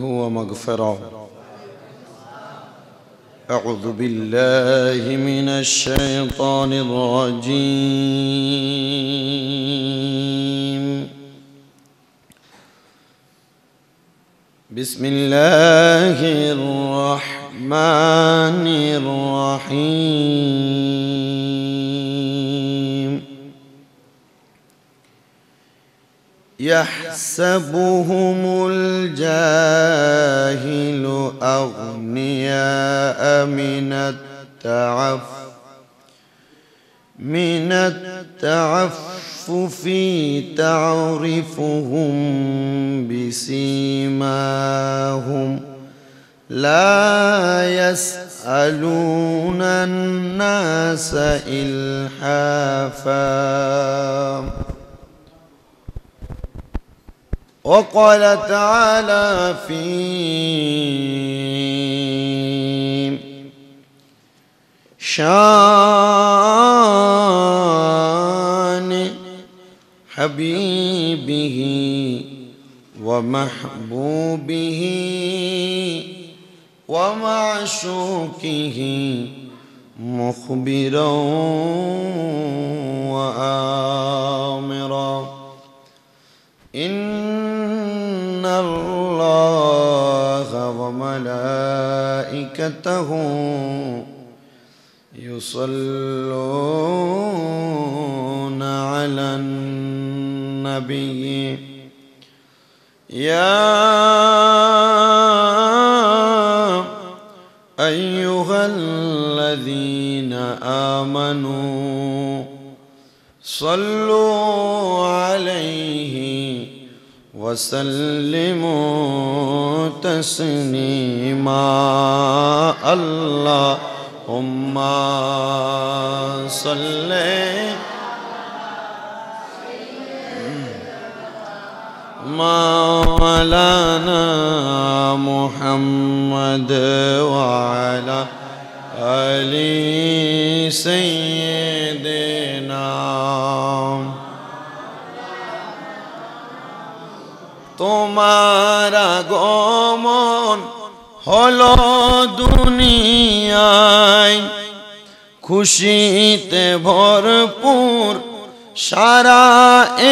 ومغفرة. أعوذ بالله من الشيطان الرجيم. بسم الله الرحمن الرحيم. يحسبهم الجاهل أغنياء من التعفف تعرفهم بسيماهم لا يسألون الناس إلحافا. وقال تعالى في شان حبيبه ومحبوبه ومعشوقه مخبرا وآمرا إن الله وملائكته يصلون على النبي يا أيها الذين آمنوا صلوا عليه وسلموا تسليما. اللهم صل مولانا محمد وعلى آل سيدنا. তোমার আগমন হলো দুনিয়ায় খুশিতে ভরপুর সারা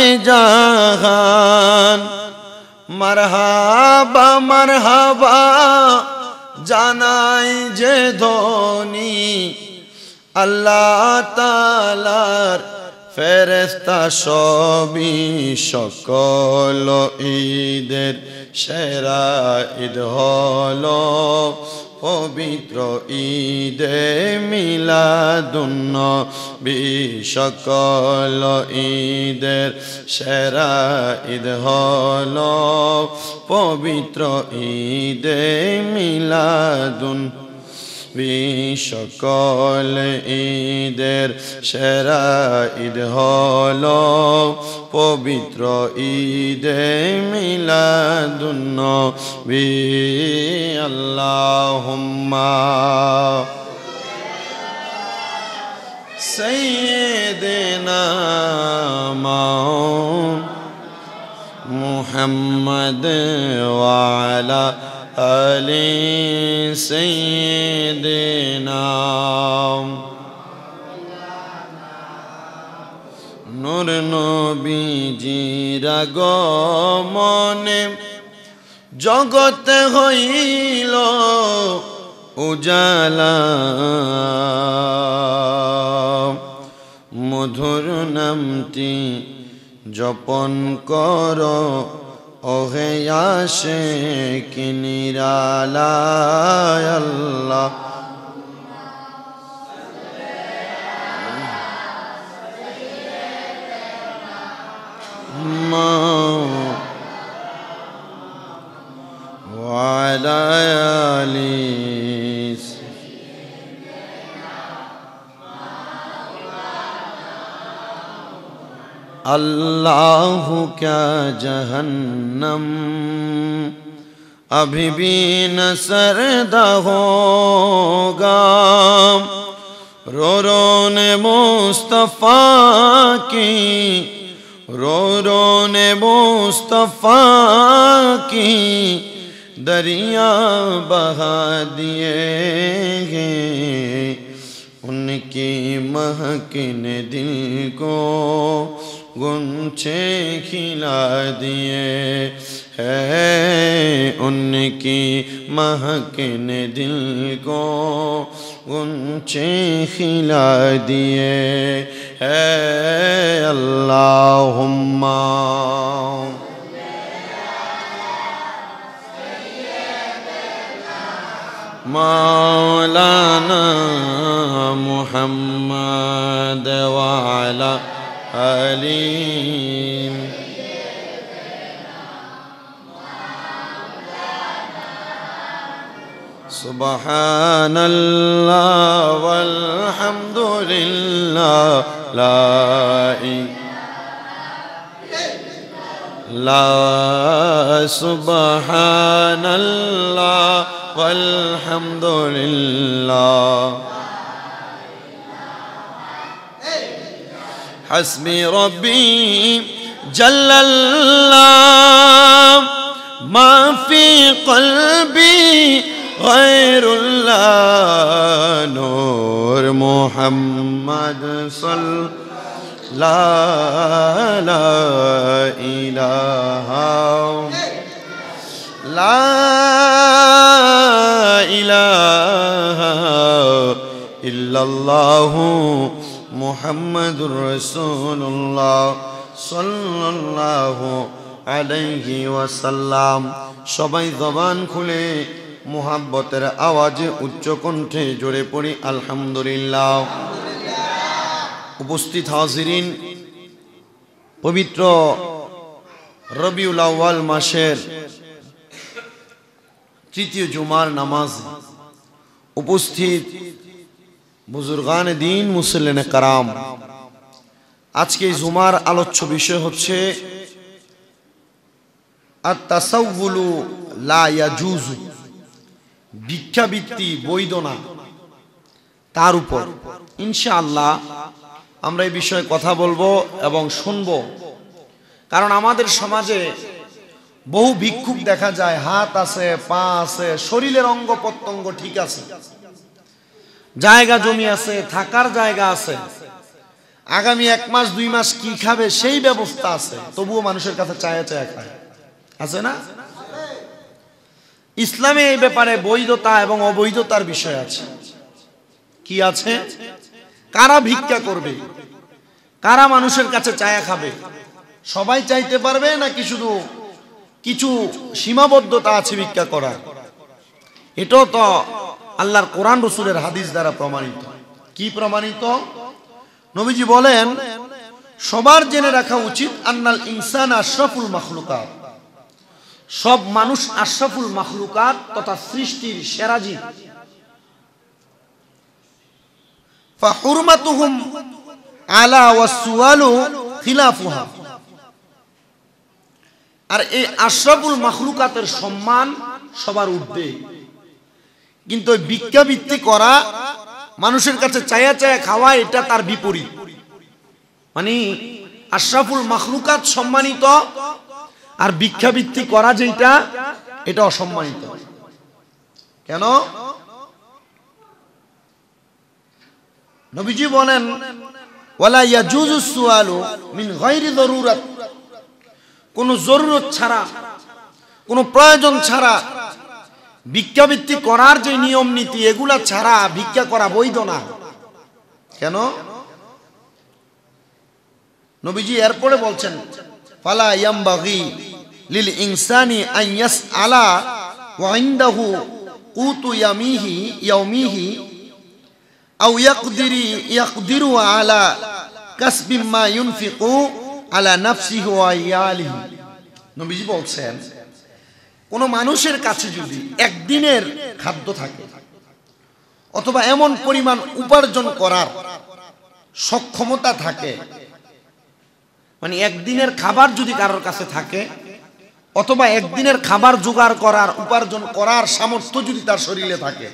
এ জাহান। মারহাবা মারহাবা জানাই যে ধ্বনি আল্লাহ তাআলার ফেরেশতা সবই সকল ঈদের সেরা ঈদ হলো পবিত্র ঈদে মিলাদুন নবী। সকল ঈদের সেরা ঈদ হলো পবিত্র ঈদে মিলাদুন সকল ঈদের সেরা ঈদ হলো পবিত্র ঈদে মিলাদুন নবী। আল্লাহুম্মা সাইয়্যিদিনা মুহাম্মদ ওয়া আলা আলি সাইয়্যিদিনা। নূর নবীজির আগমনে জগৎ হইল উজালা। মধুর নামটি জপন কর ওহে আশিক নিরালায়। আল্লাহ وعلى آله अल्लाह क्या जहन्नम अभी भी न सरदा होगा। रो रो ने मुस्तफ़ा की, रो रो ने मुस्तफ़ा की दरिया बहा दिए हैं, उनकी महक ने दिल को गुंचे खिला दिए हैं, उनकी महक ने दिल को गुंचे खिला दिए हैं। अल्लाहुम्मा मौलाना मुहम्मद व अला आली सुबहानल्लाह वल्हम्दुलिल्लाह ला सुबहानल्लाह वल्हम्दुलिल्लाह हस्बी रब्बी जल्लल्लाह मा फी क़ल्बी गैरुल्लाह नूर मुहम्मद सल्लल्लाहु ला इलाहा इल्लल्लाहु मुहम्मदुर रसूलुल्लाह सल्लल्लाहु अलैहि वसल्लम। सबाई जबान खुले मुहब्बतेर आवाजे उच्च कण्ठे जोड़े पड़ी अल्हम्दुलिल्लाह। उपस्थित हाजिरिन, पवित्र रबिउल आव्वाल मासेर तृतीय जुमार नामाज उपस्थित बुजुर्गान दीन मुसल्लिने कराम, आज के जुमार आलोच्य विषय होच्छे आत-तासाव्वुलु ला याजुजु, भिक्षाबृत्ति বৈধ না, তার উপর ইনশাআল্লাহ আমরা এই বিষয়ে কথা বলবো এবং শুনবো। কারণ আমাদের সমাজে বহু ভিক্ষুক দেখা যায়, হাত আছে, পা আছে, শরীরের অঙ্গ প্রত্যঙ্গ ঠিক আছে, জায়গা জমি আছে, থাকার জায়গা আছে, আগামী 1 মাস 2 মাস কি খাবে সেই ব্যবস্থা আছে, তবুও মানুষের কাছে চায়া চায়া খায়, আছে না? ইসলামে এই ব্যাপারে বৈধতা এবং অবৈধতার বিষয় আছে। কি আছে? কারা ভিক্ষা করবে, কারা মানুষের কাছে চায়া খাবে, সবাই চাইতে পারবে নাকি শুধু কিছু সীমাবদ্ধতা আছে ভিক্ষা করার? এটাও তো আল্লাহর কোরআন রাসূলের হাদিস দ্বারা প্রমাণিত। কি প্রমাণিত? নবীজি বলেন, সবার জেনে রাখা উচিত আন্নাল ইনসান আশরাফুল মাখলুকাত, সব মানুষ আশরাফুল মাখলুকাত তথা সৃষ্টির সেরা জীব। ফাহুরমাতুহুম আলা ওয়াসওয়ালু খিলাফুহা, আর এই আশরাফুল মাখলুকাতের সম্মান সবার ঊর্ধ্বে। কিন্তু ভিক্ষাবৃত্তি করা, মানুষের কাছে চায়া চায়া খাওয়া, এটা তার বিপরীত। মানে আশরাফুল মাখলুকাত সম্মানিত, আর ভিক্ষাবৃত্তি করা যেটা এটা অসম্মানিত। কেন? নবীজি বলেন, ওয়ালা ইয়াজুজু সুআলু মিন গায়রি যারুরাত, কোন জরুরত ছাড়া, কোন প্রয়োজন ছাড়া ভিক্ষাবৃত্তি করার যে নিয়ম নীতি, এগুলা ছাড়া ভিক্ষা করা বৈধ না। কেন? নবীজি এরপরে বলছেন, ফালা ইয়ামবাগি লিল ইনসানি আন ইয়াসআলা ওয়া ইনদাহু কুতু ইয়াউমিহি আও ইয়াকদিরু আলা কাসবি মা ইউনফিকু আলা নাফসিহি ওয়া ইয়ালিহি। নবীজি বলছেন, কোন মানুষের কাছে যদি একদিনের খাদ্য থাকে অথবা এমন পরিমাণ উপার্জন করার সক্ষমতা থাকে, মানে একদিনের খাবার যদি কারোর কাছে থাকে অথবা একদিনের খাবার জোগাড় করার, উপার্জন করার সামর্থ্য যদি তার শরীরে থাকে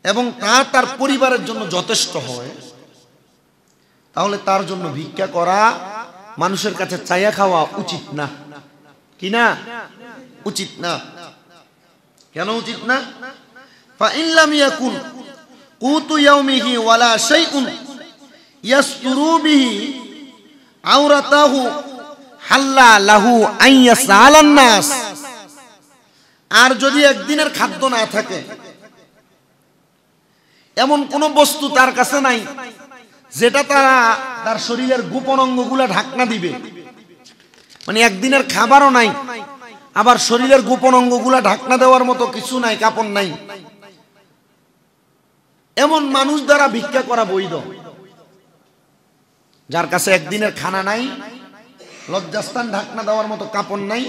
এবং তা তার পরিবারের জন্য যথেষ্ট হয়, তাহলে তার জন্য ভিক্ষা করা, মানুষের কাছে চাইয়া খাওয়া উচিত না। কি না? উচিত না। কেন উচিত না? فإن لم يكن قوت يومه ولا شيء يستر به عورته حل له أن يسأل الناس। আর যদি একদিনের খাদ্য না থাকে, এমন কোন বস্তু তার কাছে নাই যেটা তার শরীরের গোপন অঙ্গগুলা ঢাকনা দিবে, মানে একদিনের খাবারও নাই, আবার শরীরের গোপন অঙ্গগুলা ঢাকনা দেওয়ার মতো কিছু নাই, কাপড় নাই, এমন মানুষ দ্বারা ভিক্ষা করা বৈধ। যার কাছে একদিনের খানা নাই, লজ্জাস্থান ঢাকনা দেওয়ার মতো কাপড় নাই,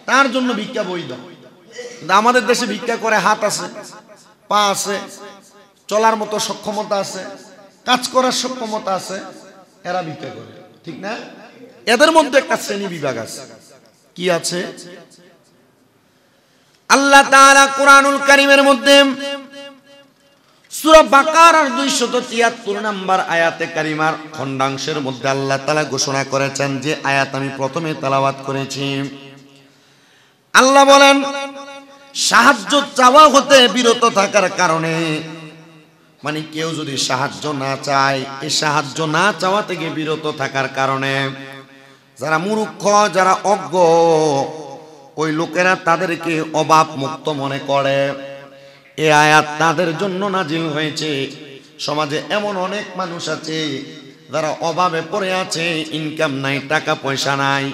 তার জন্য ভিক্ষা বৈধ। আমাদের দেশে ভিক্ষা করে হাত আছে, পা আছে, চলার মতো সক্ষমতা আছে, কাজ করার সক্ষমতা আছে, এরা ভিক্ষা করে, ঠিক না? এদের মধ্যে একটা শ্রেণী বিভাগ আছে। কি আছে? আল্লাহ তাআলা কুরআনুল কারীমের মধ্যে সূরা বাকারার 273 নম্বর আয়াতে কারিমার খণ্ডাংশের মধ্যে আল্লাহ তাআলা ঘোষণা করেছেন, যে আয়াত আমি প্রথমে তেলাওয়াত করেছি। আল্লাহ বলেন, সাহায্য চাওয়া হতে বিরত থাকার কারণে, মানে কেউ যদি সাহায্য না চায়, এই সাহায্য না চাওয়া থেকে বিরত থাকার কারণে যারা মূর্খ, যারা অজ্ঞ, ওই লোকেরা তাদেরকে অভাব মুক্ত মনে করে। এই আয়াত তাদের জন্য নাজিল হয়েছে। সমাজে এমন অনেক মানুষ আছে যারা অভাবে পড়ে আছে, ইনকাম নাই, টাকা পয়সা নাই,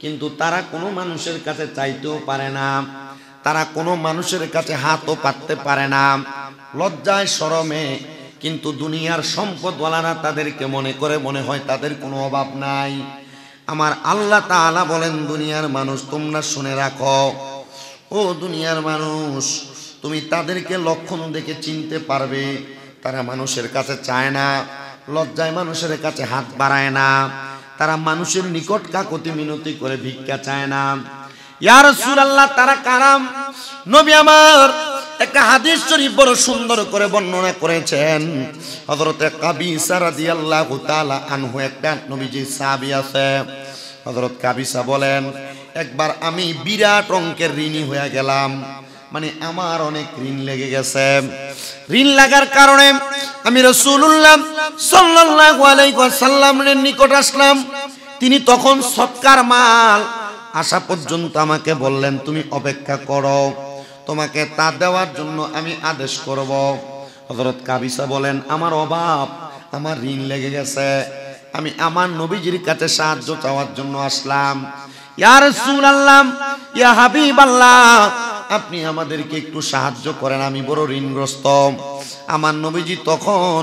কিন্তু তারা কোনো মানুষের কাছে চাইতেও পারে না, তারা কোনো মানুষের কাছে হাতও পাততে পারে না, লজ্জায় শরমে। কিন্তু দুনিয়ার সম্পদওয়ালারা তাদেরকে মনে করে, মনে হয় তাদের কোনো অভাব নাই। আমার আল্লাহ তাআলা বলেন, দুনিয়ার মানুষ তোমরা শুনে রাখো, ও দুনিয়ার মানুষ, তুমি তাদেরকে লক্ষণ দেখে চিনতে পারবে। তারা মানুষের কাছে চায় না, লজ্জায় মানুষের কাছে হাত বাড়ায় না, তারা মানুষের নিকট কাকুতি মিনতি করে ভিক্ষা চায় না। ইয়া রাসূলুল্লাহ, তারা কারাম? নবী আমার একটা হাদিস শরীফ বড় সুন্দর করে বর্ণনা করেছেন। হযরতে কাবিসা রাদিয়াল্লাহু তাআলা আনহু, একটা নবীজির সাহাবী আছে। হযরত কাবিসা বলেন, একবার আমি বিরাট অঙ্কের ঋণী হয়ে গেলাম, মানে আমার অনেক ঋণ লেগে গেছে। ঋণ লাগার কারণে আমি রাসূলুল্লাহ সাল্লাল্লাহু আলাইহি ওয়াসাল্লামের নিকট আসলাম। তিনি তখন সৎকার মাল আসা পর্যন্ত আমাকে বললেন, তুমি অপেক্ষা করো, তোমাকে তা দেওয়ার জন্য আমি আদেশ করব। হযরত কাবিসা বলেন, আমার অভাব, আমার ঋণ লেগে গেছে, আমি আমার নবীজির কাছে সাহায্য চাওয়ার জন্য আসলাম। ইয়া রাসূলুল্লাহ, ইয়া হাবিবাল্লাহ, আপনি আমাদেরকে একটু সাহায্য করেন, আমি বড় ঋণগ্রস্ত। আমার নবীজি তখন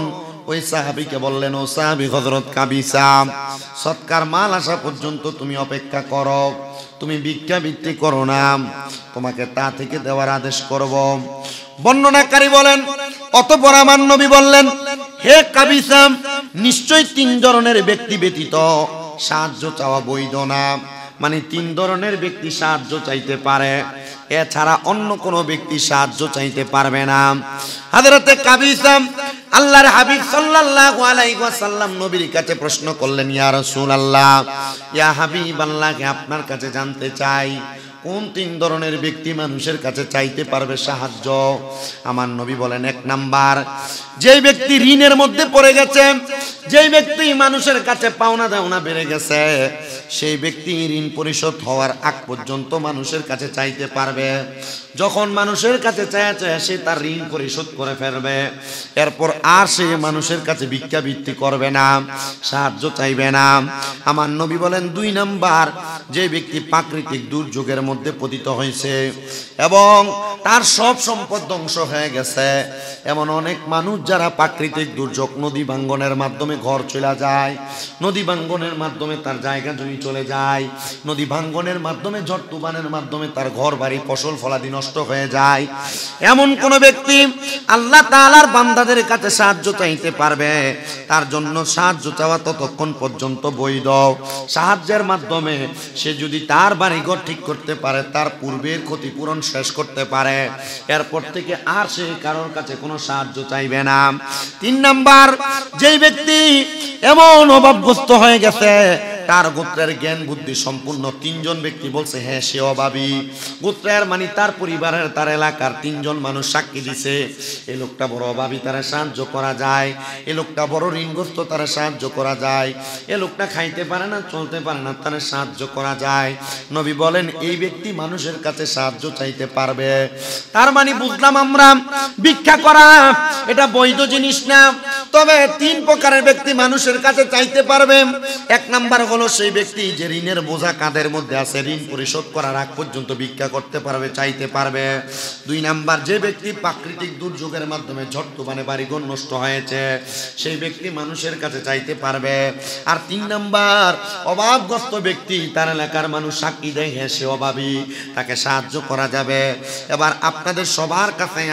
ওই সাহাবীকে বললেন, ও সাহাবী হযরত কাবিসা, সৎকার মাল আসা পর্যন্ত তুমি অপেক্ষা করো, তুমি ভিক্ষা বৃত্তি করো না, তোমাকে তা থেকে দেওয়ার আদেশ করব। বর্ণনাকারী বলেন, অতঃপর আমার নবী বললেন, হে কাবিসা, নিশ্চয় 3 ধরনের ব্যক্তি ব্যতীত সাহায্য চাওয়া বৈধ না। মানে 3 ধরনের ব্যক্তি সাহায্য চাইতে পারে, এছাড়া অন্য কোনো ব্যক্তি সাহায্য চাইতে পারবে না। হযরতে কাবিসা আল্লাহর হাবিব সাল্লাল্লাহু আলাইহি ওয়াসাল্লাম নবীর কাছে প্রশ্ন করলেন, ইয়া রাসূলুল্লাহ, ইয়া হাবিবাল্লাহ, আপনার কাছে জানতে চাই, কোন 3 ধরনের ব্যক্তি মানুষের কাছে চাইতে পারবে সাহায্য? আমার নবী বলেন, 1 নাম্বার, যেই ব্যক্তি ঋণের মধ্যে পড়ে গেছে, যেই ব্যক্তি মানুষের কাছে পাওনা দেওনা বেড়ে গেছে, সেই ব্যক্তি ঋণ পরিশোধ হওয়ার আগ পর্যন্ত মানুষের কাছে চাইতে পারবে। যখন মানুষের কাছে চাইছে, সে তার ঋণ পরিশোধ করে ফেলবে, এরপর আর সে মানুষের কাছে ভিক্ষা বৃত্তি করবে না, সাহায্য চাইবে না। আমার নবী বলেন, 2 নাম্বার, যে ব্যক্তি প্রাকৃতিক দুর্যোগের মধ্যে পতিত হয়েছে এবং তার সব সম্পদ ধ্বংস হয়ে গেছে। এমন অনেক মানুষ যারা প্রাকৃতিক দুর্যোগ, নদী ভাঙ্গনের মাধ্যমে ঘর চলে যায়, নদী ভাঙ্গনের মাধ্যমে তার জায়গা জমি চলে যায়, নদী ভাঙ্গনের মাধ্যমে, ঝড় তুফানের মাধ্যমে তার ঘর বাড়ি ফসল ফলাদি নষ্ট হয়ে যায়। এমন কোন ব্যক্তি আল্লাহ তাআলার বান্দাদের কাছে সাহায্য চাইতে পারবে, তার জন্য সাহায্য চাওয়া ততক্ষণ পর্যন্ত বৈধ। সাহায্যের মাধ্যমে সে যদি তার বাড়িঘর ঠিক করতে পারে, তার পূর্বের ক্ষতিপূরণ শেষ করতে পারে, এরপর থেকে আর সে কারোর কাছে কোনো সাহায্য চাইবে না। 3 নাম্বার, যেই ব্যক্তি এমন অভাবগ্রস্ত হয়ে গেছে, তার গোত্রের জ্ঞান বুদ্ধি সম্পূর্ণ তিনজন ব্যক্তি বলছে হ্যাঁ সে অভাবী। গোত্রের মানে তার পরিবারের তার এলাকার তিনজন মানুষ সাক্ষী দিছে এই লোকটা বড় অভাবী, তারা সাহায্য করা যায়। এই লোকটা বড় ঋণগ্রস্ত, তারা সাহায্য করা যায়। এ লোকটা খাইতে পারে না, চলতে পারে না, তারা সাহায্য করা যায়। নবী বলেন এই ব্যক্তি মানুষের কাছে সাহায্য চাইতে পারবে। তার মানে বুঝলাম আমরা ভিক্ষা করা এটা বৈধ জিনিস না, তবে তিন প্রকারের ব্যক্তি মানুষের কাছে চাইতে পারবে। এক নাম্বার হলো সেই ব্যক্তি যে ঋণের বোঝা কাঁধের মধ্যে আছে, ঋণ পরিশোধ করার আগ পর্যন্ত ভিক্ষা করতে পারবে, চাইতে পারবে। দুই নাম্বার যে ব্যক্তি প্রাকৃতিক দুর্যোগের মাধ্যমে ঝড় তুফানে বাড়িঘর নষ্ট হয়েছে সেই ব্যক্তি মানুষের কাছে চাইতে পারবে। আর তিন নাম্বার অভাবগ্রস্ত ব্যক্তি, তার এলাকার মানুষ সাক্ষী দেয় হ্যাঁ সে অভাবী, তাকে সাহায্য করা যাবে। এবার আপনাদের সবার কাছে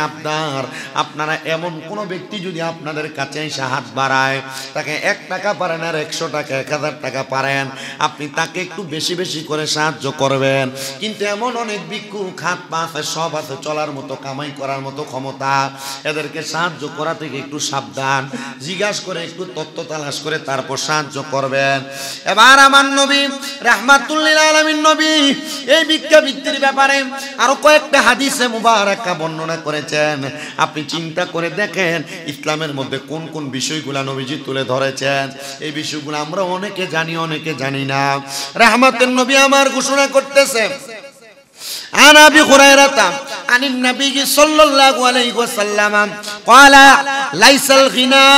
আপনারা এমন কোন ব্যক্তি যদি আপনাদের কাছে এসে হাত বাড়ায়, তাকে 1 টাকা পারেন আর 100 টাকা 1000 টাকা পারেন, আপনি তাকে একটু বেশি বেশি করে সাহায্য করবেন। কিন্তু এমন অনেক ভিক্ষুক হাত পা আছে, সব আছে, চলার মতো কামাই করার মতো ক্ষমতা, এদেরকে সাহায্য করা থেকে একটু সাবধান, জিজ্ঞাসা করে একটু তথ্য তালাশ করে তারপর সাহায্য করবেন। এবার আমার নবী রাহমাতুল লিল আলামিন নবী এই ভিক্ষা বৃত্তির ব্যাপারে আরো কয়েকটা হাদিসে মুবারাকা বর্ণনা করেছেন। আপনি চিন্তা করে দেখেন ইসলামের মধ্যে কোন কোন বিষয়গুলো নবীজি তুলে ধরেছেন। এই বিষয়গুলো আমরা অনেকে জানি, অনেকে জানি না। রাহমাতের নবী আমার ঘোষণা করতেছে عن أبي هريرة عن النبي صلى الله عليه وسلم قال ليس الغنى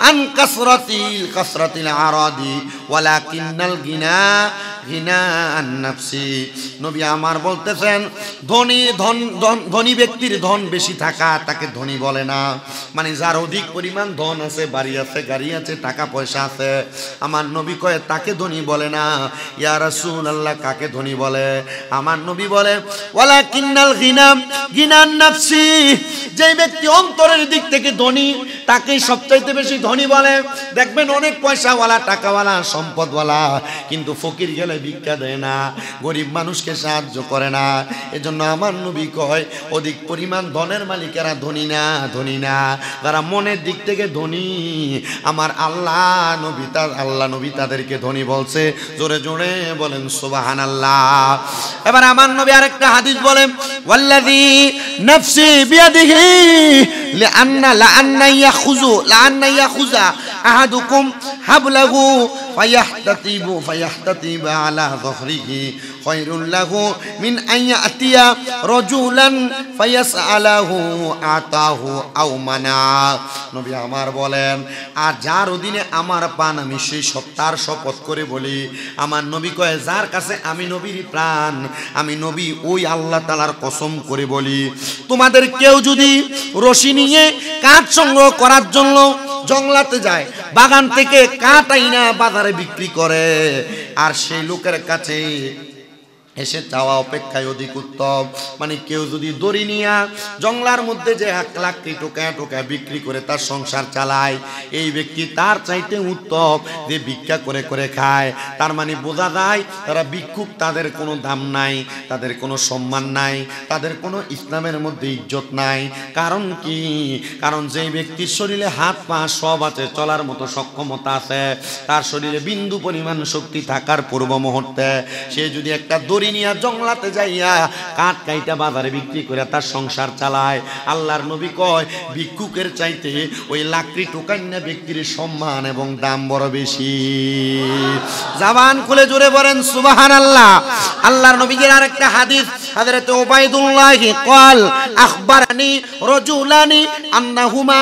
عن كثرة الأعراض ولكن الغنى غنى عن نفسي। নবী আমার বলতেছেন ধনী ব্যক্তির ধন বেশি থাকা তাকে ধনী বলে না। মানে যার অধিক পরিমাণ ধন আছে, বাড়ি আছে, গাড়ি আছে, টাকা পয়সা আছে, আমার নবী কয় তাকে ধনী বলে না। ইয়া রাসূলুল্লাহ কাকে ধনী বলে? আমার নবী বলে ওয়ালাকিন্নাল গিনা গিনান নাফসি, যে ব্যক্তি অন্তরের দিক থেকে ধনী তাকেই সবচাইতে বেশি ধনী বলে। দেখবেন অনেক পয়সাওয়ালা, টাকাওয়ালা, সম্পদওয়ালা, কিন্তু ফকির গেলে ভিক্ষা দেয় না, গরিব মানুষকে সাহায্য করে না। এজন্য আমার নবী কয় অধিক পরিমাণ ধনের মালিকেরা ধনী না, ধনী না। যারা মনের দিক থেকে ধনী আমার আল্লাহ নবী তাদেরকে ধনী বলছে। জোরে জোরে বলেন সুবহানাল্লাহ। এবার আমার নবী আরেকটা হাদিস বলেন ওয়াল্লাযী নাফসি বিয়াদিহি লাআন্না ইয়াখুযা আহাদুকুম হাবলাহু ফায়াহতাতিবু আলা যহরিহি খায়রুল লাহু মিন আন ইয়াতিয়া রাজুলান ফায়াসআলাহু আতাহু আও মানা। নবী আমার বলেন আর যার অধীনে আমার পান আমি সেই সত্তার শপথ করে বলি, আমার নবী কয় যার কাছে আমি নবীর প্রাণ, আমি নবী ওই আল্লাহ তাআলার কসম করে বলি, তোমাদের কেউ যদি রশি নিয়ে কাঠ সংগ্রহ করার জন্য জঙ্গলাতে যায়, বাগান থেকে কাঠ আইনা বাজারে বিক্রি করে, আর সেই লোকের কাছে এসে চাওয়া অপেক্ষায় অধিক উত্তম। মানে কেউ যদি দড়ি নিয়া জঙ্গলার মধ্যে যে 1 লাখটি টোকা বিক্রি করে তার সংসার চালায়, এই ব্যক্তি তার চাইতে উত্তম যে ভিক্ষা করে করে খায়। তার মানে বোঝা যায় তারা ভিক্ষুক, তাদের কোনো দাম নাই, তাদের কোনো সম্মান নাই, তাদের কোনো ইসলামের মধ্যে ইজ্জত নাই। কারণ কি? কারণ যেই ব্যক্তির শরীরে হাত পা সব আছে, চলার মতো সক্ষমতা আছে, তার শরীরে বিন্দু পরিমাণ শক্তি থাকার পূর্ব মুহূর্তে সে যদি একটা দড়ি নিয়া জঙ্গলাতে যাইয়া কাঠ কাইটা বাজারে বিক্রি করে তার সংসার চালায়, আল্লাহর নবী কয় ভিক্ষুকের চাইতে ওই লাকড়ি টোকান্না ব্যক্তির সম্মান এবং দাম বড় বেশি। জবান খুলে জোরে বলেন সুবহানাল্লাহ। আল্লাহর নবীর আরেকটা হাদিস হযরত উবাইদুল্লাহ قال اخبرني رجلان انهما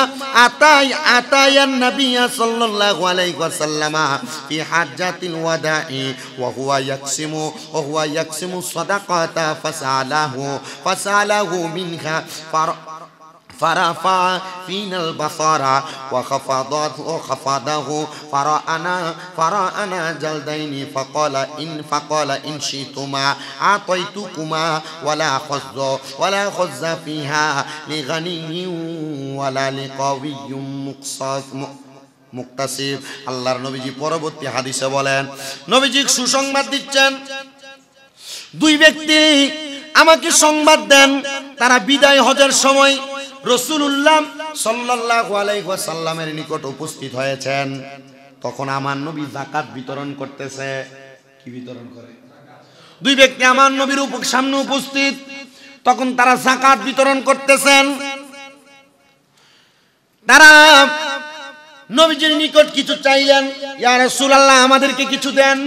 اتايا النبي صلى الله عليه وسلم في حجة الوداع وهو يقسم الصدقة فسأله منها فرفع فينا البصر وخفضه فرأنا جلدين فقال إن شئتما أعطيتكما ولا خز فيها لغني ولا لقوي মুক্তাসিব। আল্লাহর নবীজি পরবর্তী হাদিসে বলেন, নবীজি সুসংবাদ দিচ্ছেন, দুই ব্যক্তি আমাকে সংবাদ দেন, তারা বিদায় হজের সময় রাসূলুল্লাহ সাল্লাল্লাহু আলাইহি ওয়াসাল্লামের নিকট উপস্থিত হয়েছেন। তখন আমার নবী যাকাত বিতরণ করতেছে। কি বিতরণ করে? দুই ব্যক্তি আমার নবীর সামনে উপস্থিত, তখন তারা যাকাত বিতরণ করতেছেন। তারা নবীজির নিকট কিছু চাইলেন, ইয়া রাসূলুল্লাহ আমাদেরকে কিছু দেন।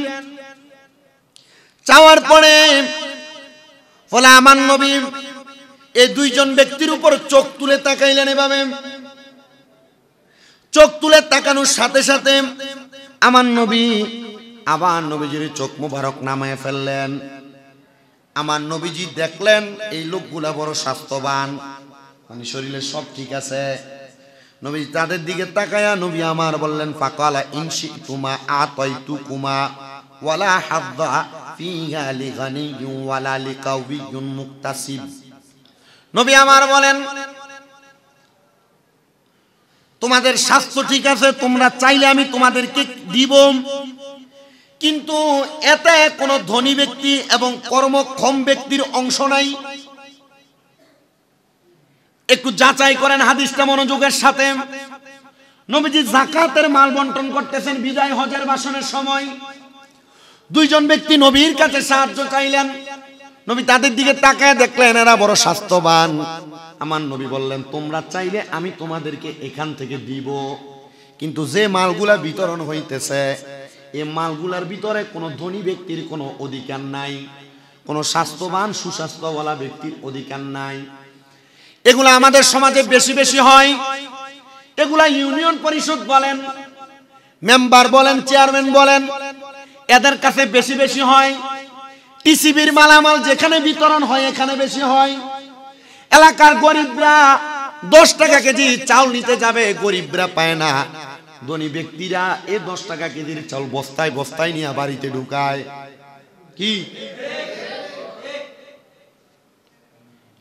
চাওয়ার পরে বলে আমার নবী এই দুইজন ব্যক্তির উপর চোখ তুলে তাকাইলেন। এভাবে চোখ তুলে তাকানোর সাথে সাথে আমার নবী আবার নবীজির চোখ মুবারক নামায় ফেললেন। আমার নবীজি দেখলেন এই লোকগুলা বড় স্বাস্থ্যবান, মানে শরীরে সব ঠিক আছে। নবী তাদের দিকে তাকায়া নবী আমার বললেন, ফাকালা ইনশিতুমা আতাইতুকুমা ওয়ালা হাদ্দা ফিহা লিগানিয়্যিন ওয়ালা লিকাউইয়্যিন মুক্তাসিব। নবী আমার বলেন, তোমাদের স্বাস্থ্য ঠিক আছে, তোমরা চাইলে আমি তোমাদেরকে দিব, কিন্তু এতে কোনো ধনী ব্যক্তি এবং কর্মক্ষম ব্যক্তির অংশ নাই। একটু যাচাই করেন হাদিসটা মনোযোগের সাথে। নবীজি যাকাতের মাল বন্টন করতেছেন বিদায় হজের ভাষণের সময়। দুইজন ব্যক্তি নবীর কাছে সাহায্য চাইলেন। নবী তাদের দিকে তাকায় দেখলেন এরা বড় স্বাস্থ্যবান। আমার নবী বললেন, তোমরা চাইলে আমি তোমাদেরকে এখান থেকে দিব, কিন্তু যে মালগুলা বিতরণ হইতেছে এই মালগুলার ভিতরে কোনো ধনী ব্যক্তির কোনো অধিকার নাই, কোনো স্বাস্থ্যবান সুস্বাস্থ্যওয়ালা ব্যক্তির অধিকার নাই। এগুলা আমাদের সমাজে বেশি বেশি হয়। এগুলা ইউনিয়ন পরিষদ বলেন, মেম্বার বলেন, চেয়ারম্যান বলেন, এদের কাছে বেশি বেশি হয়। টিসিবির মালামাল যেখানে বিতরণ হয় এখানে বেশি হয়। এলাকার গরিবরা 10 টাকা কেজি চাউল নিতে যাবে, গরিবরা পায় না। ধনী ব্যক্তিরা এই 10 টাকা কেজির চাউল বস্তায় বস্তায় নিয়ে বাড়িতে ঢুকায়। কি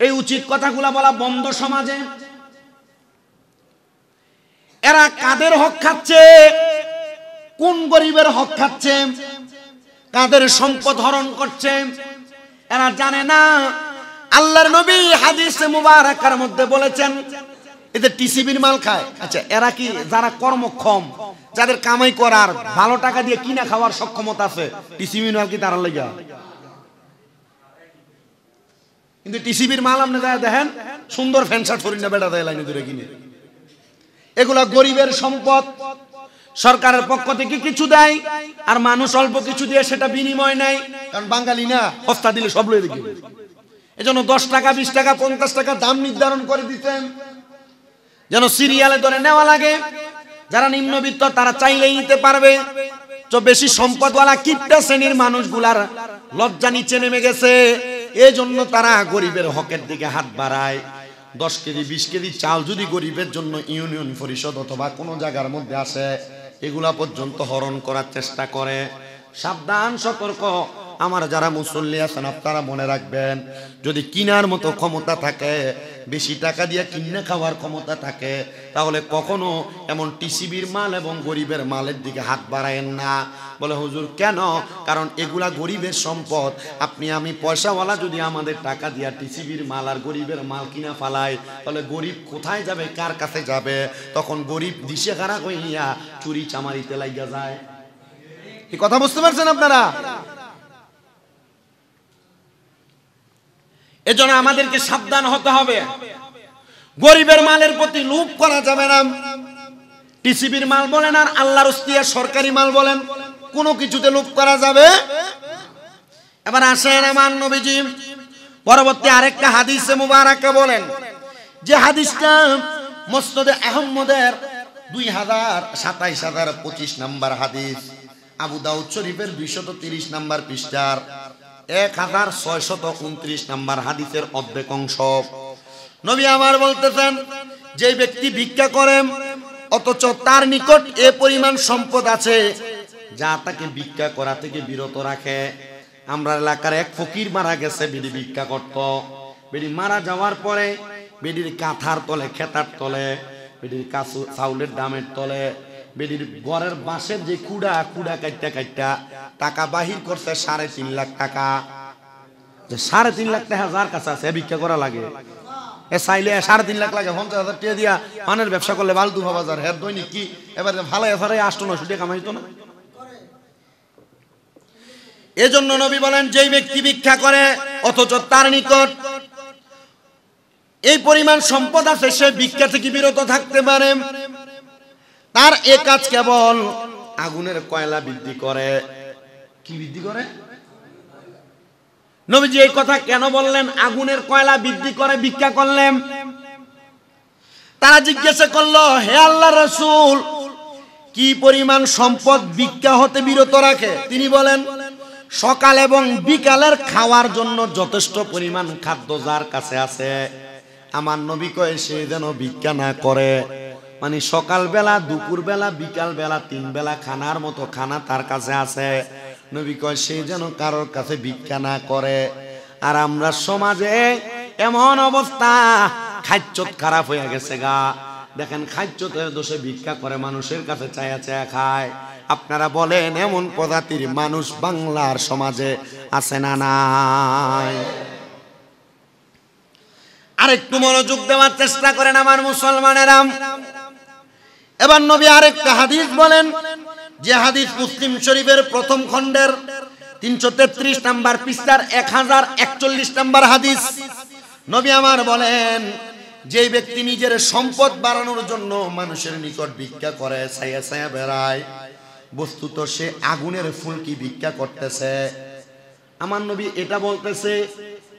এই উচিত কথাগুলা বলা বন্ধ সমাজে। এরা কাদের হক খাচ্ছে, কোন গরিবের হক খাচ্ছে, কাদের সম্পদ হরণ করছে এরা জানে না। আল্লাহর নবী হাদিসে মুবারাকার মধ্যে বলেছেন এদের টিসিবির মাল খায়। আচ্ছা, এরা কি যারা কর্মক্ষম, যাদের কামাই করার ভালো টাকা দিয়ে কিনা খাওয়ার সক্ষমতা আছে, টিসিবির মাল কি তারা লাগা? কিন্তু টিসিবির মাল আপনি দেখেন সুন্দর ফ্যান শার্ট পরিনা বেটা দেয় লাইনে ধরে কিনে। এগুলা গরিবের সম্পদ, সরকারের পক্ষ থেকে কিছু দেয় আর মানুষ অল্প কিছু দিয়ে সেটা বিনিময় নেয়। কারণ বাঙালি না, সস্তা দিলে সব লয়ে দেখি। এজন্য 10 টাকা 20 টাকা 50 টাকা দাম নির্ধারণ করে দিতেন যেন সিরিয়ালে ধরে নেওয়া লাগে। যারা নিম্নবিত্ত তারা চাইলেই নিতে পারবে। তো বেশি সম্পদওয়ালা কিপটা শ্রেণীর মানুষগুলার লজ্জা নিচে নেমে গেছে, এই জন্য তারা গরিবের হকের দিকে হাত বাড়ায়। 10 কেজি 20 কেজি চাল যদি গরিবের জন্য ইউনিয়ন পরিষদ অথবা কোনো জায়গার মধ্যে আসে, এগুলা পর্যন্ত হরণ করার চেষ্টা করে। সাবধান, সতর্ক। আমার যারা মুসল্লি আছেন আপনারা মনে রাখবেন, যদি কিনার মতো ক্ষমতা থাকে, বেশি টাকা দিয়ে কিনে খাওয়ার ক্ষমতা থাকে, তাহলে কখনো এমন টিসিবির মাল এবং গরিবের মালের দিকে হাত বাড়ায়েন না। বলে হুজুর কেন? কারণ এগুলা গরিবের সম্পদ। আপনি আমি পয়সাওয়ালা যদি আমাদের টাকা দিয়া টিসিবির মাল আর গরিবের মাল কিনা ফালাই, তাহলে গরিব কোথায় যাবে, কার কাছে যাবে? তখন গরিব দিশে খারাপ হইয়া চুরি চামারিতে লাগিয়া যায়। এই কথা বুঝতে পারছেন আপনারা? এজন্য আমাদেরকে সাবধান হতে হবে। গরিবের মালের প্রতি লোভ করা যাবে না। টিসিবির মাল বলেন আর আল্লাহর ওস্তিয়া সরকারি মাল বলেন, কোনো কিছুতে লোভ করা যাবে। এবার আসেন আমার নবীজি পরবর্তী আরেকটা হাদিসে মুবারাকা বলেন, যে হাদিসটা মুসনাদে আহমদের 2725 নাম্বার হাদিস, আবু দাউদ শরীফের 230 নাম্বার পৃষ্ঠার 1629 নাম্বার হাদিসের অর্ধেক অংশ। নবী আমার বলতেছেন, যে ব্যক্তি ভিক্ষা করে অথচ তার নিকট এ পরিমাণ সম্পদ আছে যা তাকে ভিক্ষা করা থেকে বিরত রাখে। আমরা এলাকার এক ফকির মারা গেছে, বেডি ভিক্ষা করত। বেডি মারা যাওয়ার পরে বেডির কাঁথার তলে, খেতার তলে, বেডির চাউলের দামের তলে, বেডির ঘরের বাঁশের যে কুড়া কাটটা কাটটা টাকা বাহির করছে 3.5 লাখ টাকা। 3.5 লাখ টাকা যার কাছে আছে ভিক্ষা করা লাগে? এ চাইলে 3.5 লাখ লাগে 50,000 টাকা দিয়া পানের ব্যবসা করলে বালতু বাজার হের দৈনিক কি এবার ভালো এফারে 800-900 টাকা কামাইতো না। এজন্য নবী বলেন যেই ব্যক্তি ভিক্ষা করে অথচ তার নিকট এই পরিমাণ সম্পদ আছে সে ভিক্ষা থেকে বিরত থাকতে পারে, তার এই কাজ কেবল আগুনের কয়লা বৃদ্ধি করে। কি বৃদ্ধি করে? নবীজি এই কথা কেন বললেন আগুনের কয়লা বৃদ্ধি করে ভিক্ষা করলেন? তারা জিজ্ঞাসা করলো, হে আল্লাহর রাসূল, কি পরিমাণ সম্পদ ভিক্ষা হতে বিরত রাখে? তিনি বলেন, সকাল এবং বিকালের খাওয়ার জন্য যথেষ্ট পরিমাণ খাদ্য যার কাছে আছে, আমার নবী কয় সে যেন ভিক্ষা না করে। মানে সকালবেলা, দুপুরবেলা, বিকালবেলা 3 বেলা খানার মতো খানা তার কাছে আছে, নবী কয় সে যেন কারোর কাছে ভিক্ষা না করে। আর আমরা সমাজে এমন অবস্থা, খাদ্যত খারাপ হয়ে গেছে গা। দেখেন খাদ্যতের দোষে ভিক্ষা করে, মানুষের কাছে চায়া চায়া খায়। আপনারা বলেন এমন প্রজাতির মানুষ বাংলার সমাজে আছে না নাই? আরেকটু মনোযোগ দেওয়ার চেষ্টা করেন আমার মুসলমানেরা। এবার নবী আরেকটা হাদিস বলেন, যে হাদিস মুসলিম শরীফের প্রথম খণ্ডের 333 নম্বর পৃষ্ঠার 1041 নম্বর হাদিস। নবী আমার বলেন, যে ব্যক্তি নিজের সম্পদ বাড়ানোর জন্য মানুষের নিকট ভিক্ষা করে, ছায়া ছায়া বেড়ায়, বস্তুত সে আগুনের ফুলকি ভিক্ষা করতেছে। আমার নবী এটা বলতেছে,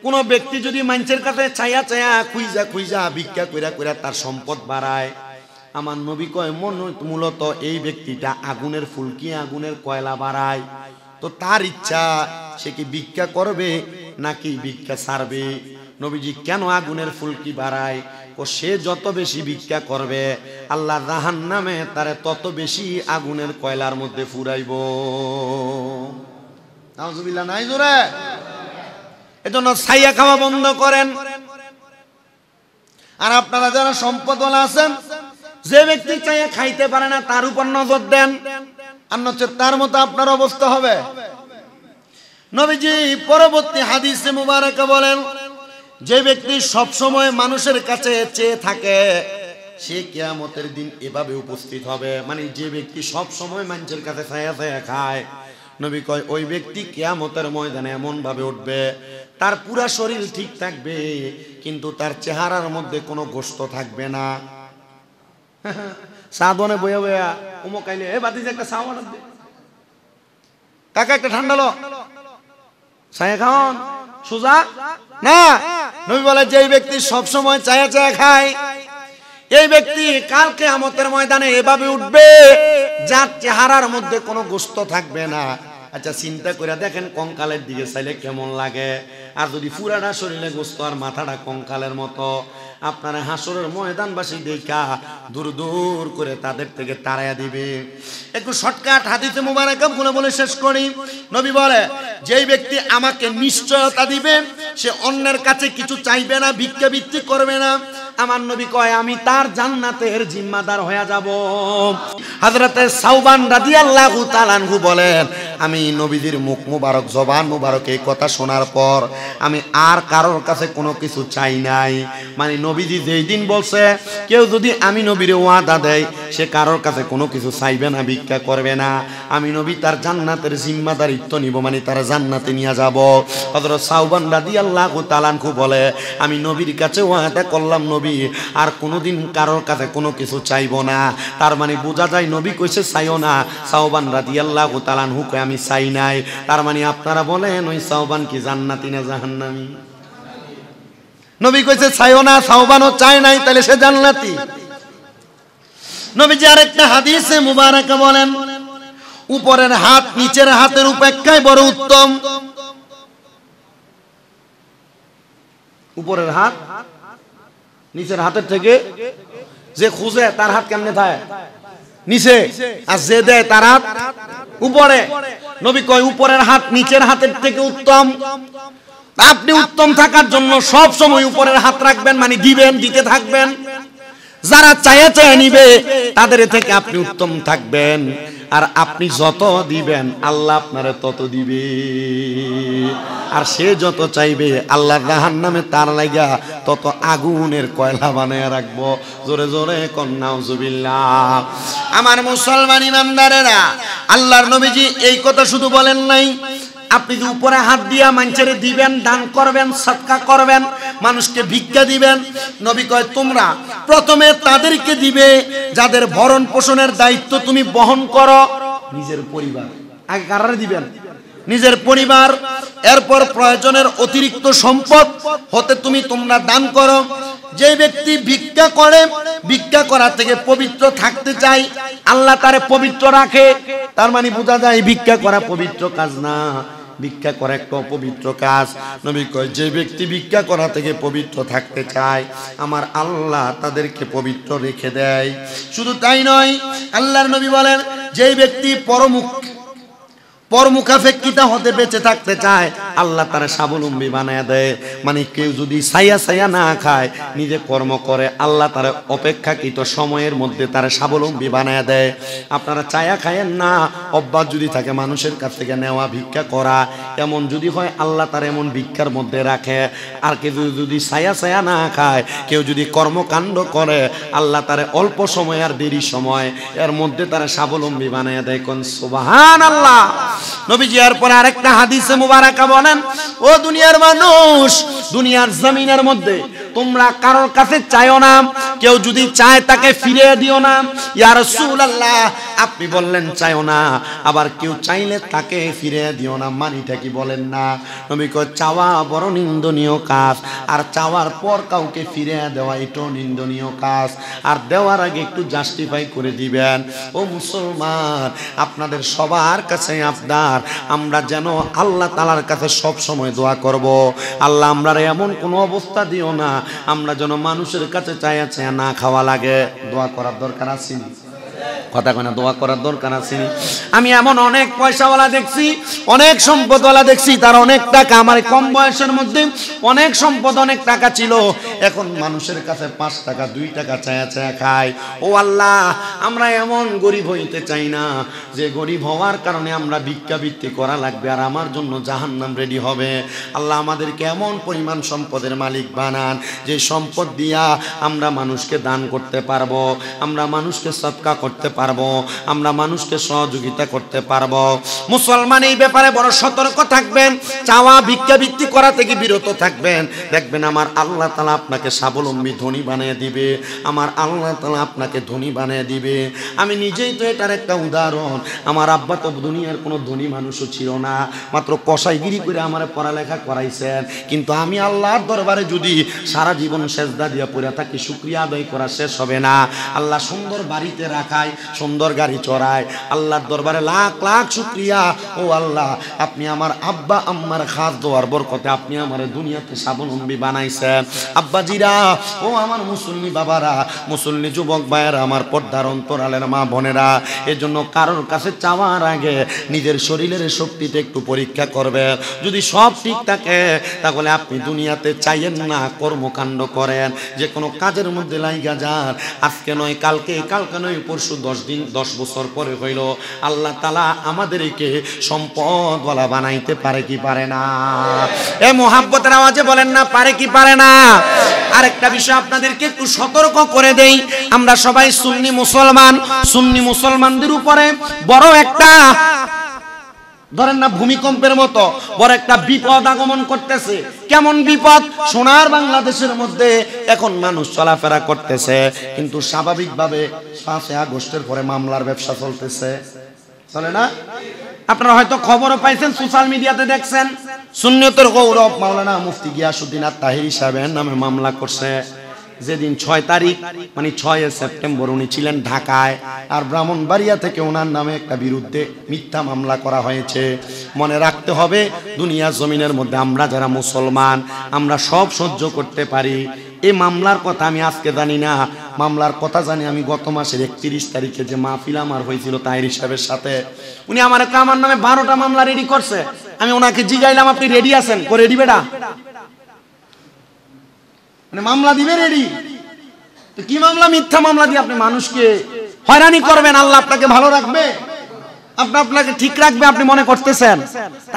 কোন ব্যক্তি যদি মানুষের কাছে ছায়া ছায়া খুইজা খুইজা ভিক্ষা কইরা কইরা তার সম্পদ বাড়ায়, আমার নবী কয় মূলত এই ব্যক্তিটা আগুনের ফুলকি, আগুনের কয়লা বাড়ায়। তো তার ইচ্ছা সে কি ভিক্ষা করবে নাকি ভিক্ষা ছাড়বে? নবীজি কেন আগুনের ফুলকি বাড়ায়? ও সে যত বেশি ভিক্ষা করবে আল্লাহ জাহান্নামে তারে তত বেশি আগুনের কয়লার মধ্যে ফুরাইব। নাউজুবিল্লাহ নাই জোরে? এজন্য ছাইয়া খাওয়া বন্ধ করেন। আর আপনারা যারা সম্পদওয়ালা আছেন, যে ব্যক্তি চাইয়া খাইতে পারে না তার উপর নজর দেন, আর নচেত তার মতো আপনার অবস্থা হবে। নবীজি পরবর্তী হাদিসে মুবারকা বলেন, যে ব্যক্তি সব সময় মানুষের কাছে চেয়ে থাকে সে কিয়ামতের দিন এভাবে উপস্থিত হবে। মানে যে ব্যক্তি সব সময় মানুষের কাছে ছায়া ছায়া খায়, নবী কয় ওই ব্যক্তি কিয়ামতের ময়দানে এমন ভাবে উঠবে, তার পুরা শরীর ঠিক থাকবে কিন্তু তার চেহারার মধ্যে কোনো গোশত থাকবে না। সাধনে বইয়া বইয়া উমুক আইলে, এ বাতিজা একটা চা বানান দে, কাকা একটা ঠান্ডা লো, ছায়া খাওন সোজা না। নবী বলে যে ব্যক্তি সব সময় ছায়া ছায়া খায়, এই ব্যক্তি কাল কিয়ামতের ময়দানে এভাবে উঠবে যার চেহারার মধ্যে কোনো গোশত থাকবে না। আচ্ছা চিন্তা করে দেখেন কঙ্কালের দিকে চাইলে কেমন লাগে, আর যদি পুরাটা শরীরে গোশত আর মাথাটা কঙ্কালের মতো। আপনারা হাসরের ময়দানবাসী দেখা দূর দূর করে তাদের থেকে তাড়াইয়া দিবে। একটু শর্টকাট হাদিসে মুবারকা বলে শেষ করি। নবী বলে, যেই ব্যক্তি আমাকে নিশ্চয়তা দিবে সে অন্যের কাছে কিছু চাইবে না, ভিক্ষাবৃত্তি করবে না, আমার নবী কয় আমি তার জান্নাতের জিম্মাদার হয়ে যাব। হযরতে সাওবান রাদিয়াল্লাহু তাআলা আনহু বলেন, আমি নবীজির মুখ মুবারক, জবান মুবারক এই কথা শোনার পর আমি আর কারোর কাছে কোনো কিছু চাই নাই। মানে নবীজি যেই দিন বলছে কেউ যদি আমি নবীর ওয়াদা দেয় সে কারোর কাছে কোনো কিছু চাইবে না, ভিক্ষা করবে না, আমি নবী তার জান্নাতের জিম্মাদারিত্ব নিব, মানে তার জান্নাতে নিয়ে যাব। হযরত সাওবান রাদিয়াল্লাহু তাআলা আনহু বলে, আমি নবীর কাছে ওয়াদা করলাম নবী আর কোনোদিন কারোর কাছে কোনো কিছু চাইবো না। তার মানে বোঝা যায় নবী কইছে চাইও না, সাওবান রাদিয়াল্লাহু তাআলা আনহু কয় আমি চাই নাই। তার মানে আপনারা বলেন ওই সাওবান কি জান্নাতি না জাহান্নামী? নবী কইছে চাইও না, সাওবানও চায় নাই, তাহলে সে জান্নাতি। নবীজি আরেকটা হাদিসে মুবারকা বলেন, উপরের হাত নিচের হাতের অপেক্ষায় বড় উত্তম। উপরের হাত নিচের হাতের থেকে যে খুঁজে তার হাত কেমনে থাকে নিচে, আর যে দেয় তার হাত উপরে। নবী কয় উপরের হাত নিচের হাতের থেকে উত্তম। আপনি উত্তম থাকার জন্য সব সময় উপরের হাত রাখবেন, মানে দিবেন, দিতে থাকবেন। যারা চায়া চায়া নিবে তাদের থেকে আপনি উত্তম থাকবেন। আর আপনি যত দিবেন আল্লাহ আপনারে তত দিবে। আর সে যত চাইবে আল্লাহ জাহান্নামে তার লাগা তত আগুনের কয়লা বানায় রাখবো। জোরে জোরে কোন নাউজুবিল্লাহ। আমার মুসলমান ইমানদারেরা, আল্লাহর নবীজি এই কথা শুধু বলেন নাই, আপনি যে উপরে হাত দিয়া মানুষের দিবেন, দান করবেন, সদকা করবেন, মানুষকে ভিক্ষা দিবেন, নবী কয় তোমরা প্রথমে তাদেরকে দিবে যাদের ভরণ পোষণের দায়িত্ব তুমি বহন করো। নিজের পরিবার আগে কারা দিবেন? নিজের পরিবার। এরপর প্রয়োজনের অতিরিক্ত সম্পদ হতে তোমরা দান করো। যে ব্যক্তি ভিক্ষা করে, ভিক্ষা করা থেকে পবিত্র থাকতে চাই, আল্লাহ তারে পবিত্র রাখে। তার মানে বোঝা যায় ভিক্ষা করা পবিত্র কাজ না, ভিক্ষা করা একটা অপবিত্র কাজ। নবী কয় যে ব্যক্তি ভিক্ষা করা থেকে পবিত্র থাকতে চায় আমার আল্লাহ তাদেরকে পবিত্র রেখে দেয়। শুধু তাই নয়, আল্লাহর নবী বলেন যে ব্যক্তি পরমুখাপেক্ষিতা হতে বেঁচে থাকতে চায় আল্লাহ তারা স্বাবলম্বী বানায় দেয়। মানে কেউ যদি ছায়া ছায়া না খায়, নিজে কর্ম করে, আল্লাহ তারা অপেক্ষাকৃত সময়ের মধ্যে তারা স্বাবলম্বী বানায় দেয়। আপনারা চায়া খায়েন না, অভ্যাস যদি থাকে মানুষের কাছ থেকে নেওয়া ভিক্ষা করা, এমন যদি হয় আল্লাহ তারা এমন ভিক্ষার মধ্যে রাখে। আর কেউ যদি ছায়া ছায়া না খায়, কেউ যদি কর্মকাণ্ড করে, আল্লাহ তারা অল্প সময় আর দেরি সময় এর মধ্যে তারা স্বাবলম্বী বানায় দেয়। কোন সুবহানাল্লাহ। নবীজি এরপর আরেকটা হাদিসে মুবারাকা বলেন, ও দুনিয়ার মানুষ, দুনিয়ার জমিনের মধ্যে তোমরা কারোর কাছে চাইও না, কেউ যদি চায় তাকে ফিরিয়ে দিও না। ইয়া রাসূলুল্লাহ, আপনি বললেন চাইও না, আবার কেউ চাইলে তাকে ফিরিয়ে দিও না, মানিটা কি বলেন না? নবী কয় চাওয়া বড় নিন্দনীয় কাজ, আর চাওয়ার পর কাউকে ফিরিয়ে দেওয়া এটাও নিন্দনীয় কাজ। আর দেওয়ার আগে একটু জাস্টিফাই করে দিবেন। ও মুসলমান, আপনাদের সবার কাছে আপনার আমরা যেন আল্লাহ তাআলার কাছে সব সময় দোয়া করব, আল্লাহ আমরা এমন কোনো অবস্থা দিও না আমরা যেন মানুষের কাছে চায়া চায়া না খাওয়া লাগে। দোয়া করার দরকার আছে না? কথা কয় না, দোয়া করার দরকার আছে। আমি এমন অনেক পয়সাওয়ালা দেখছি, অনেক সম্পদওয়ালা দেখছি, তার অনেক টাকা, আমার কম বয়সের মধ্যে অনেক সম্পদ, অনেক টাকা ছিল, এখন মানুষের কাছে 5 টাকা 2 টাকা চায়া চায়া খায়। ও আল্লাহ, আমরা এমন গরিব হইতে চাই না যে গরিব হওয়ার কারণে আমরা ভিক্ষাবৃত্তি করা লাগবে আর আমার জন্য জাহান্নাম রেডি হবে। আল্লাহ আমাদেরকে এমন পরিমাণ সম্পদের মালিক বানান যে সম্পদ দিয়া আমরা মানুষকে দান করতে পারবো, আমরা মানুষকে সদকা করতে পারবো, আমরা মানুষকে সহযোগিতা করতে পারবো। মুসলমান এই ব্যাপারে বড় সতর্ক থাকবেন, চাওয়া ভিক্ষাবৃত্তি করা থেকে বিরত থাকবেন। দেখবেন আমার আল্লাহ তাআলা আপনাকে স্বাবলম্বী ধনী বানিয়ে দিবে, আমার আল্লাহ তাআলা আপনাকে ধনী বানিয়ে দিবে। আমি নিজেই তো এটার একটা উদাহরণ। আমার আব্বা তো দুনিয়ার কোনো ধনী মানুষও ছিল না, মাত্র কসাইগিরি করে আমার পড়ালেখা করাইছেন। কিন্তু আমি আল্লাহর দরবারে যদি সারা জীবন সেজদা দিয়া পড়ে থাকি, শুকরিয়া আদায় করা শেষ হবে না। আল্লাহ সুন্দর বাড়িতে রাখায়, সুন্দর গাড়ি চড়ায়, আল্লাহর দরবারে লাখ লাখ শুকরিয়া। ও আল্লাহ, আপনি আমার আব্বা আম্মার খাস দোয়ার বরকতে আপনি আমার দুনিয়াতে স্বাবলম্বী বানাইছেন। আব্বাজিরা, ও আমার মুসল্লি বাবারা, মুসল্লি যুবক ভাইয়েরা, আমার পর্দার অন্তরালের মা বোনেরা, এজন্য কারোর কাছে চাওয়ার আগে নিজের শরীরের শক্তিতে একটু পরীক্ষা করবে। যদি সব ঠিক থাকে তাহলে আপনি দুনিয়াতে চাইয়েন না, কর্মকাণ্ড করেন, যে কোনো কাজের মধ্যে লাইগা যান। আজকে নয় কালকে, কালকে নয় পরশু, 10 দিন 10 বছর পরে হইল, আল্লাহ তাআলা আমাদেরকে সম্পদওয়ালা বানাইতে পারে কি পারে না? এ মোহাব্বতের আওয়াজে বলেন না, পারে কি পারে না? আরেকটা বিষয় আপনাদেরকে একটু সতর্ক করে দেই, আমরা সবাই সুন্নি মুসলমান, সুন্নি মুসলমানদের উপরে বড় একটা, ধরেন না ভূমিকম্পের মতো বড় একটা বিপদ আগমন করতেছে। কেমন বিপদ? সোনার বাংলাদেশের মধ্যে এখন মানুষ চলাফেরা করতেছে, কিন্তু স্বাভাবিকভাবে 5 আগস্টের পরে মামলার ব্যবসা চলতেছে, চলে না? আপনারা হয়তো খবরও পাইছেন, সোশ্যাল মিডিয়াতে দেখছেন, সুন্নিয়তের গৌরব মাওলানা মুফতি গিয়াসউদ্দিন আত-তাহিরি সাহেবের নামে মামলা করছে। যেদিন 6 তারিখ মানে 6 সেপ্টেম্বর উনি ছিলেন ঢাকায়, আর ব্রাহ্মণবাড়িয়া থেকে ওনার নামে একটা বিরুদ্ধে মিথ্যা মামলা করা হয়েছে। মনে রাখতে হবে, দুনিয়া জমিনের মধ্যে আমরা যারা মুসলমান আমরা সব সহ্য করতে পারি। এই মামলার কথা আমি আজকে জানি না, মামলার কথা জানি আমি গত মাসের 31 তারিখে যে মাহফিল আমার হয়েছিল তাহিরি সাহেবের সাথে। উনি আমার নামে 12টা মামলা রেডি করছে। আমি ওনাকে জিগাইলাম, আপনি রেডি আছেন? রেডি বেটা, মানে মামলা দিবে রেডি। তো কি মামলা? মিথ্যা মামলা দিয়ে আপনি মানুষকে হয়রানি করবেন। আল্লাহ আপনাকে ভালো রাখবে, আপনাকে ঠিক রাখবে আপনি মনে করতেছেন?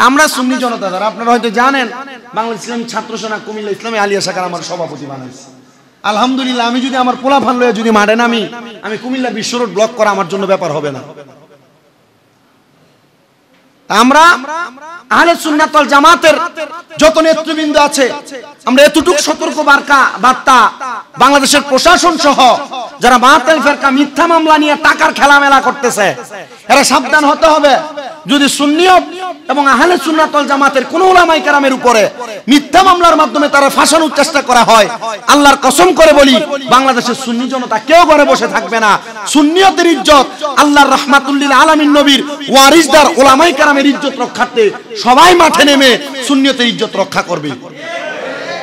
আমরা সুন্নি জনতা যারা, আপনারা হয়তো জানেন, বাংলাদেশ ইসলামী ছাত্র সেনা কুমিল্লা ইসলামী আলিয়া শাখার আমার সভাপতি বানাইছে। আলহামদুলিল্লাহ, আমি যদি আমার পোলাফান লয়ে যদি মাঠে নামি, আমি কুমিল্লা বিশ্ব রোড ব্লক করা আমার জন্য ব্যাপার হবে না। আমরা আহলে সুন্নাত ওয়াল জামাতের যত নেতৃবৃন্দ আছে, আমরা এতটুকু সতর্ক বার্তা বাংলাদেশের প্রশাসন সহ যারা বাতিল ফিরকা মিথ্যা মামলা নিয়ে টাকার খেলামেলা করতেছে, এরা সাবধান হতে হবে। যদি সুন্নিয়ত এবং আহলে সুন্নাত ওয়াল জামাতের কোন উলামায়ে কেরামের উপরে মিথ্যা মামলার মাধ্যমে তারা ফাঁসানোর চেষ্টা করা হয়, আল্লাহর কসম করে বলি, বাংলাদেশের সুন্নি জনতা কেউ ঘরে বসে থাকবে না। সুন্নিয়তের ইজ্জত, আল্লাহর রাহমাতুল লিল আলামিন নবীর ওয়ারিসদার উলামায়ে কেরামের ইজ্জত রক্ষার্থে সবাই মাঠে নেমে সুন্নিয়তের ইজ্জত রক্ষা করবে।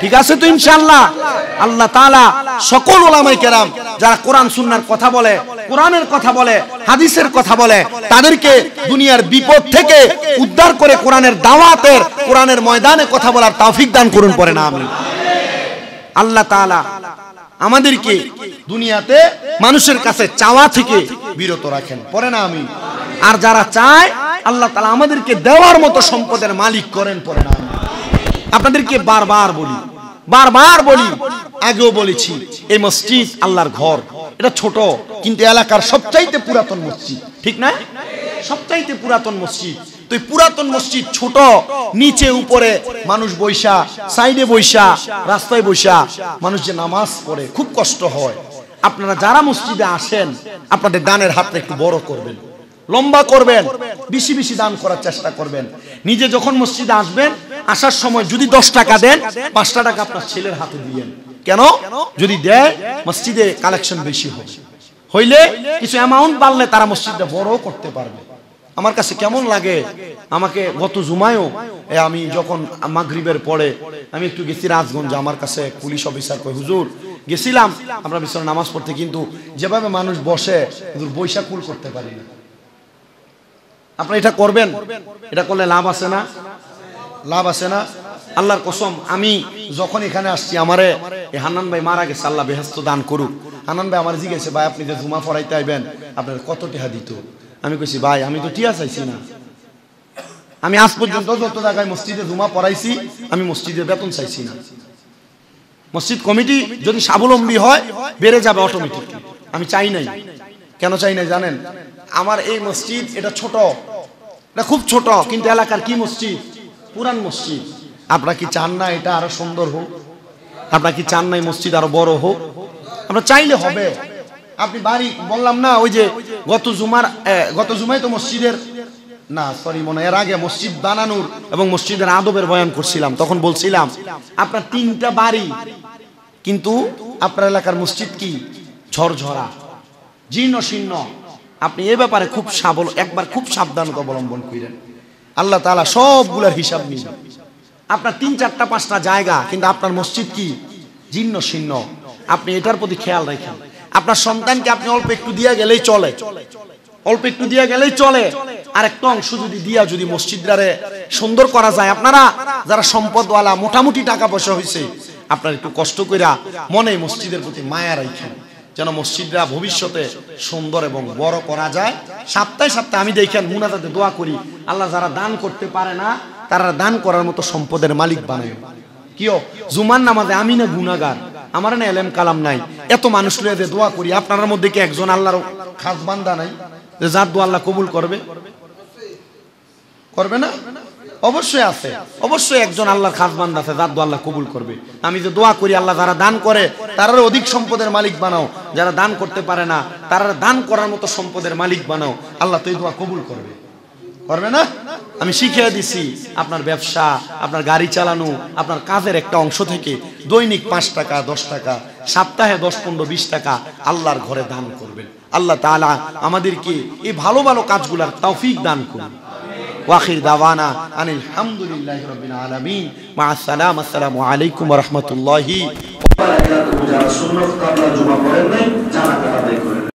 ঠিক আছে তো ইনশাআল্লাহ? আল্লাহ তাআলা সকল উলামায়ে কেরাম যারা কোরআন সুন্নাহর কথা বলে, কোরআনের কথা বলে, হাদিসের কথা বলে, তাদেরকে দুনিয়ার বিপদ থেকে উদ্ধার করে কোরআনের দাওয়াতের, কোরআনের ময়দানে কথা বলার তৌফিক দান করুন, পড়ে না আমিন। আল্লাহ তাআলা আমাদেরকে দুনিয়াতে মানুষের কাছে চাওয়া থেকে বিরত রাখেন, পড়ে না আমিন। আর যারা চায়, আল্লাহ তাআলা আমাদেরকে দেওয়ার মতো সম্পদের মালিক করেন, পড়ে না আমিন। আপনাদেরকে বারবার বলি, আগেও বলেছি, এই মসজিদ আল্লাহর ঘর, এটা ছোট কিন্তু এলাকার সবচাইতে পুরাতন মসজিদ, ঠিক না? সবচাইতে পুরাতন মসজিদ। তো এই পুরাতন মসজিদ ছোট, নিচে উপরে মানুষ বৈশা, সাইডে বৈশা, রাস্তায় বৈশা মানুষ যে নামাজ পড়ে, খুব কষ্ট হয়। আপনারা যারা মসজিদে আসেন, আপনাদের দানের হাতটা একটু বড় করবেন, লম্বা করবেন, বেশি বেশি দান করার চেষ্টা করবেন। নিজে যখন মসজিদে আসবেন, আসার সময় যদি 10 টাকা দেন, 5টা টাকা আপনার ছেলের হাতে দিয়েন। কেন? যদি দেয়, মসজিদে কালেকশন বেশি হইলে কিছু অ্যামাউন্ট বাড়লে তারা মসজিদটা বড় করতে পারবে। আমার কাছে কেমন লাগে, আমাকে গত জুমায়ও আমি যখন মাগরিবের পরে আমি একটু গেছি রাজগঞ্জ, আমার কাছে পুলিশ অফিসার কই, হুজুর গেছিলাম আমরা বিছানা নামাজ পড়তে, কিন্তু যেভাবে মানুষ বসে, হুজুর বৈশা কুল করতে পারি না। আপনারা এটা করবেন, এটা করলে লাভ আছে না? লাভ আছে না? আল্লাহর কসম, আমি যখন এখানে আসছি, আমারে এই হান্নান ভাই মারা গেছে, আল্লাহ বেহেশত দান করুক। হান্নান ভাই আমার জিজ্ঞেসে, ভাই আপনি যে জুমা পড়াইতে আইবেন, আপনার কত টাকা দিত? আমি কইছি, ভাই আমি তো টিয়া চাইছি না, আমি আজ পর্যন্ত যত জায়গায় মসজিদে জুমা পড়াইছি, আমি মসজিদের বেতন চাইছি না। মসজিদ কমিটি যদি স্বাবলম্বী হয়, বেড়ে যাবে অটোমেটিকলি। আমি চাই নাই। কেন চাই নাই জানেন? আমার এই মসজিদ এটা ছোট, এটা খুব ছোট, কিন্তু এলাকার কি মসজিদ? পুরান মসজিদ। আপনারা কি চান না এটা আরো সুন্দর হোক? আপনারা কি চান না এই মসজিদ আরো বড় হোক? আমরা চাইলে হবে। আপনি বাড়ি বললাম না, ওই যে গত জুমায় তো মসজিদের না, সরি, মনে এর আগে মসজিদ বানানোর এবং মসজিদের আদবের বয়ান করছিলাম, তখন বলছিলাম আপনার 3টা বাড়ি, কিন্তু আপনার এলাকার মসজিদ কি ঝরঝরা, জীর্ণ শীর্ণ। আপনি এ ব্যাপারে একবার খুব সাবধানতা অবলম্বন করেন। আল্লাহ তাআলা সবগুলোর হিসাব নিন। আপনার 3, 4, 5টা জায়গা, কিন্তু আপনার মসজিদ কি জীর্ণ শীর্ণ। আপনি এটার প্রতি খেয়াল রাখেন। আপনার সন্তানকে আপনি অল্প একটু দিয়া গেলেই চলে, অল্প একটু দিয়া গেলেই চলে, আর একটা অংশ যদি মসজিদটারে সুন্দর করা যায়। আপনারা যারা সম্পদওয়ালা, মোটামুটি টাকা পয়সা হয়েছে, আপনারা একটু কষ্ট কইরা মনে মসজিদের প্রতি মায়া রাখেন, যেন মসজিদরা ভবিষ্যতে সুন্দর এবং বড় করা যায়। সপ্তাহে সপ্তাহে আমি দেখেন মুনাজাতে দোয়া করি, আল্লাহ যারা দান করতে পারে না, তারা দান করার মতো সম্পদের মালিক বানায়। কিও জুমার নামাজে আমি না গুনাহগার, আমার না এলেম কালাম নাই, এত মানুষ লয়ে যে দোয়া করি, আপনার মধ্যে কি একজন আল্লাহর খাস বান্দা নাই যে যার দোয়া আল্লাহ কবুল করবে? করবে না? অবশ্যই আছে, অবশ্যই একজন আল্লাহর খাস বান্দা আছে যার দোয়া আল্লাহ কবুল করবে। আমি যে দোয়া করি, আল্লাহ যারা দান করে তারা অধিক সম্পদের মালিক বানাও, যারা দান করতে পারে না তারা দান করার মতো সম্পদের মালিক বানাও, আল্লাহ তো এই দোয়া কবুল করবে। করবে না? আমি শিখিয়ে দিছি, আপনার ব্যবসা, আপনার গাড়ি চালানো, আপনার কাজের একটা অংশ থেকে দৈনিক 5 টাকা, 10 টাকা, সপ্তাহে 10, 15, 20 টাকা আল্লাহর ঘরে দান করবেন। আল্লাহ তাআলা আমাদেরকে এই ভালো ভালো কাজগুলোর তৌফিক দান করুন। ওয়াখির দাওয়ানা আনিল হামদুলিল্লাহি রাব্বিল আলামিন। মা আসসালাম, আসসালামু আলাইকুম ওয়া রাহমাতুল্লাহি ওয়া বারাকাতুহু। যারা সুন্নাত কাবলা জুমা পড়েন নাই, জানাতে আদায় করেন।